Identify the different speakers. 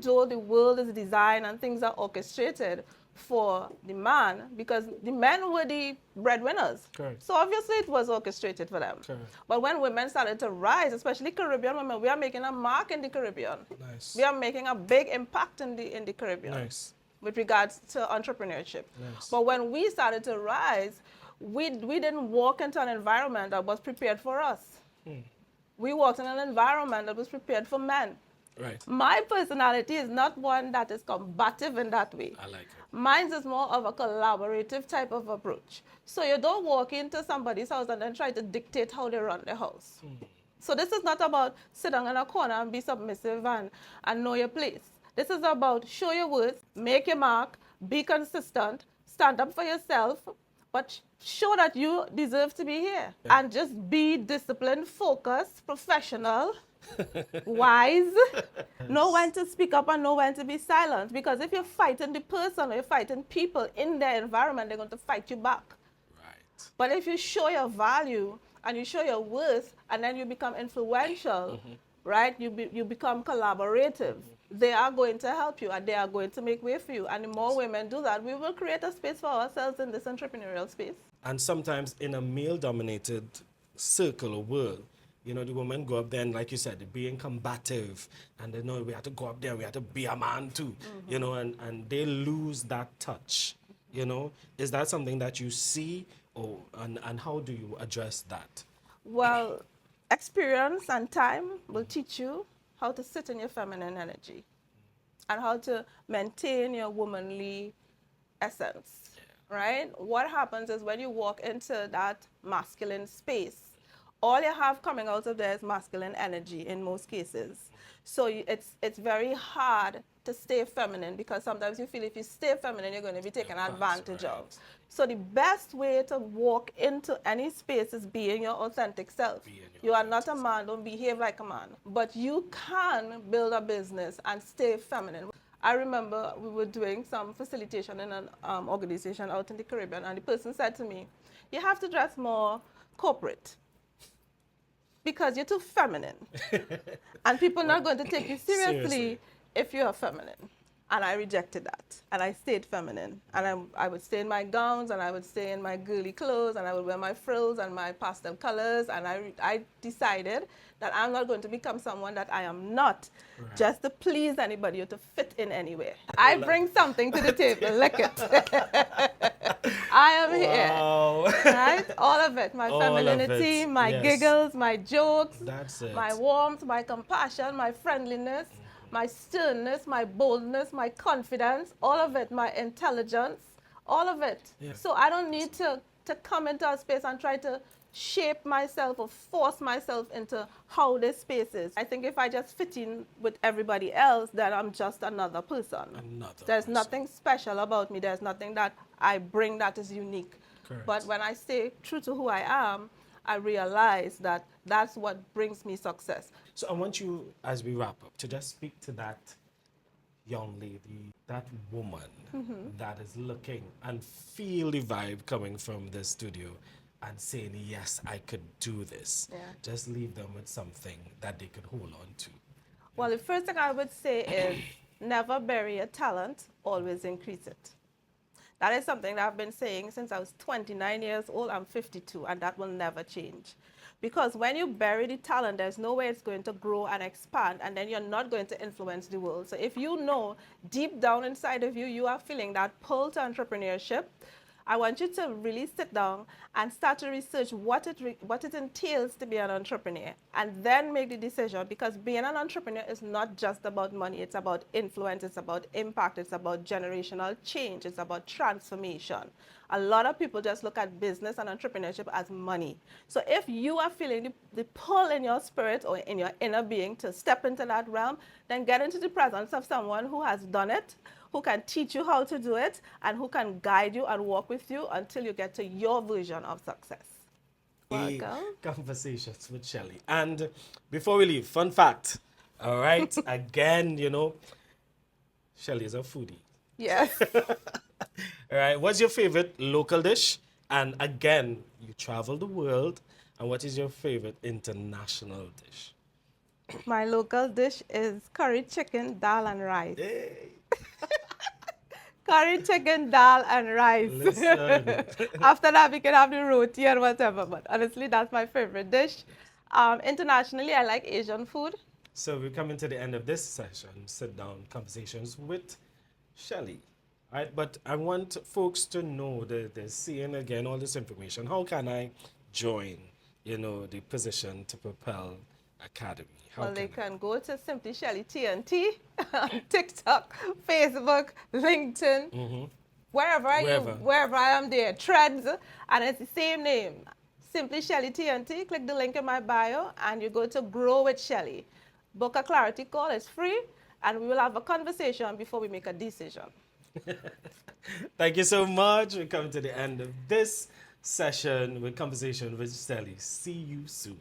Speaker 1: though the world is designed and things are orchestrated for the man, because the men were the breadwinners.
Speaker 2: Correct.
Speaker 1: So obviously it was orchestrated for them.
Speaker 2: Correct.
Speaker 1: But when women started to rise, especially Caribbean women, we are making a mark in the Caribbean.
Speaker 2: Nice.
Speaker 1: We are making a big impact in the Caribbean.
Speaker 2: Nice.
Speaker 1: With regards to entrepreneurship.
Speaker 2: Nice.
Speaker 1: But when we started to rise, we didn't walk into an environment that was prepared for us. We walked in an environment that was prepared for men.
Speaker 2: Right.
Speaker 1: My personality is not one that is combative in that way.
Speaker 2: I like it.
Speaker 1: Mine is more of a collaborative type of approach. So you don't walk into somebody's house and then try to dictate how they run the house. So this is not about sit down in a corner and be submissive and know your place. This is about show your worth, make your mark, be consistent, stand up for yourself, but show that you deserve to be here.
Speaker 2: Yeah.
Speaker 1: And just be disciplined, focused, professional, wise, know when to speak up and know when to be silent. Because if you're fighting the person or you're fighting people in their environment, they're going to fight you back.
Speaker 2: Right.
Speaker 1: But if you show your value and you show your worth and then you become influential, right? You become collaborative. They are going to help you and they are going to make way for you. And the more women do that, we will create a space for ourselves in this entrepreneurial space.
Speaker 2: And sometimes in a male-dominated circle or world, you know, the women go up there and, like you said, being combative, and they know we have to go up there, we have to be a man too, you know, and they lose that touch, you know. Is that something that you see, or and how do you address that?
Speaker 1: Well, experience and time will teach you how to sit in your feminine energy and how to maintain your womanly essence, right? What happens is when you walk into that masculine space, all you have coming out of there is masculine energy in most cases. So it's very hard to stay feminine because sometimes you feel if you stay feminine, you're going to be taken advantage of. So the best way to walk into any space is being your authentic self. You are not a man, don't behave like a man. But you can build a business and stay feminine. I remember we were doing some facilitation in an organization out in the Caribbean, and the person said to me, you have to dress more corporate because you're too feminine. And people are not going to take you seriously if you're feminine. And I rejected that. And I stayed feminine. And I would stay in my gowns, and I would stay in my girly clothes, and I would wear my frills and my pastel colors. And I decided that I'm not going to become someone that I am not, just to please anybody or to fit in anywhere. I bring something to the table. Look it. I am here. Right? All of it. My femininity, my giggles, my jokes, my warmth, my compassion, my friendliness, my sternness, my boldness, my confidence, all of it, my intelligence, all of it. Yeah. So I don't need to come into a space and try to shape myself or force myself into how this space is. I think if I just fit in with everybody else, then I'm just another person. There's nothing special about me. There's nothing that I bring that is unique. Correct. But when I stay true to who I am, I realize that that's what brings me success.
Speaker 2: So I want you, as we wrap up, to just speak to that young lady, that woman that is looking and feel the vibe coming from the studio and saying, yes, I could do this. Yeah. Just leave them with something that they could hold on to.
Speaker 1: Well, the first thing I would say is never bury your talent, always increase it. That is something that I've been saying since I was 29 years old. I'm 52, and that will never change. Because when you bury the talent, there's no way it's going to grow and expand, and then you're not going to influence the world. So if you know deep down inside of you, you are feeling that pull to entrepreneurship, I want you to really sit down and start to research what it entails to be an entrepreneur, and then make the decision, because being an entrepreneur is not just about money. It's about influence, it's about impact, it's about generational change, it's about transformation. A lot of people just look at business and entrepreneurship as money. So if you are feeling the pull in your spirit or in your inner being to step into that realm, then get into the presence of someone who has done it, who can teach you how to do it, and who can guide you and walk with you until you get to your version of success. Welcome.
Speaker 2: Conversations with Shelly. And before we leave, fun fact, all right? Again, you know, Shelly is a foodie.
Speaker 1: Yes.
Speaker 2: All right, what's your favorite local dish? And again, you travel the world, and what is your favorite international dish?
Speaker 1: My local dish is curry chicken, dal, and rice.
Speaker 2: Hey,
Speaker 1: Curry chicken, dal, and rice.
Speaker 2: listen.
Speaker 1: After that, we can have the roti and whatever. But honestly, that's my favorite dish. Internationally, I like Asian food.
Speaker 2: So we're coming to the end of this session, sit down conversations with Shelly. Right, but I want folks to know that they're seeing again all this information. How can I join, the position to propel Academy? How
Speaker 1: Well, they
Speaker 2: can I?
Speaker 1: can go to Simply Shelly TNT on TikTok, Facebook, LinkedIn,
Speaker 2: Wherever.
Speaker 1: wherever I am there, Threads, and it's the same name. Simply Shelly TNT. Click the link in my bio, and you go to Grow with Shelly. Book a clarity call. It's free, and we will have a conversation before we make a decision.
Speaker 2: Thank you so much. We're coming to the end of this session with Conversation with Shelly. See you soon.